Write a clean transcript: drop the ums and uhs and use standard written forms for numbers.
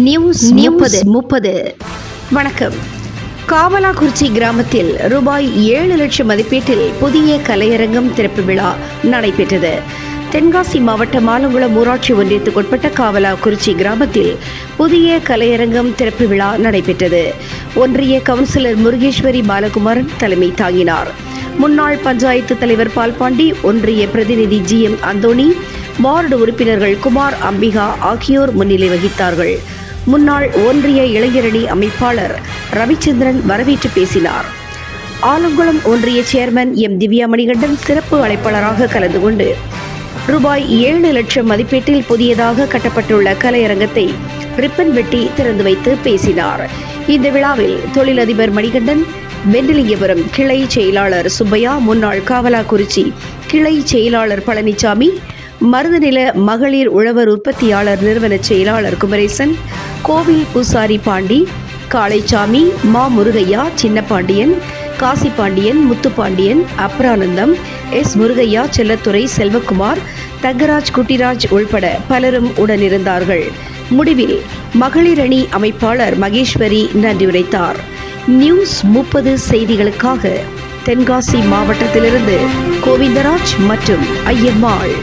News 30. வணக்கம். காவலாக்குறிச்சி கிராமத்தில் ரூபாய் 7 லட்சம் மதிப்பீட்டில் புதிய கலையரங்கம் திறப்பு விழா நடைபெற்றது. தென்காசி மாவட்டம் ஆலங்குளம் ஊராட்சி ஒன்றியத்துக்குட்பட்ட காவலாக்குறிச்சி கிராமத்தில் புதிய கலையரங்கம் திறப்பு விழா நடைபெற்றது. ஒன்றிய கவுன்சிலர் முருகேஸ்வரி பாலகுமாரன் தலைமை தாங்கினார். முன்னாள் பஞ்சாயத்து தலைவர் பால்பாண்டி, ஒன்றிய பிரதிநிதி GM அந்தோணி, வார்டு உறுப்பினர்கள் குமார், அம்பிகா ஆகியோர் முன்னிலை வகித்தார்கள். முன்னாள் ஒன்றிய இளைஞரணி அமைப்பாளர் ரவிச்சந்திரன் வரவேற்று பேசினார். ஆலங்குளம் ஒன்றிய சேர்மன் திவ்யா மணிகண்டன் சிறப்பு அழைப்பாளராக கலந்து கொண்டு ரூபாய் 7 லட்சம் மதிப்பீட்டில் புதியதாக கட்டப்பட்டுள்ள கலையரங்கத்தை ரிப்பன் வெட்டி திறந்து வைத்து பேசினார். இந்த விழாவில் தொழிலதிபர் மணிகண்டன், வெண்டிலிங்கபுரம் கிளை செயலாளர் சுப்பையா, முன்னாள் காவலாக்குறிச்சி கிளை செயலாளர் பழனிசாமி, மருதநில மகளிர் உழவர் உற்பத்தியாளர் நிறுவன செயலாளர் குமரேசன், கோவில் பூசாரி பாண்டி, காளைச்சாமி, மா முருகையா, சின்னப்பாண்டியன், காசிப்பாண்டியன், முத்துப்பாண்டியன், அப்ரானந்தம், S முருகையா, செல்லத்துறை, செல்வகுமார், தங்கராஜ், குட்டிராஜ் உள்பட பலரும் உடனிருந்தார்கள். முடிவில் மகளிர் அணி அமைப்பாளர் மகேஸ்வரி நன்றி உரைத்தார். நியூஸ் 30 செய்திகளுக்காக தென்காசி மாவட்டத்திலிருந்து கோவிந்தராஜ் மற்றும் ஐயம்மாள்.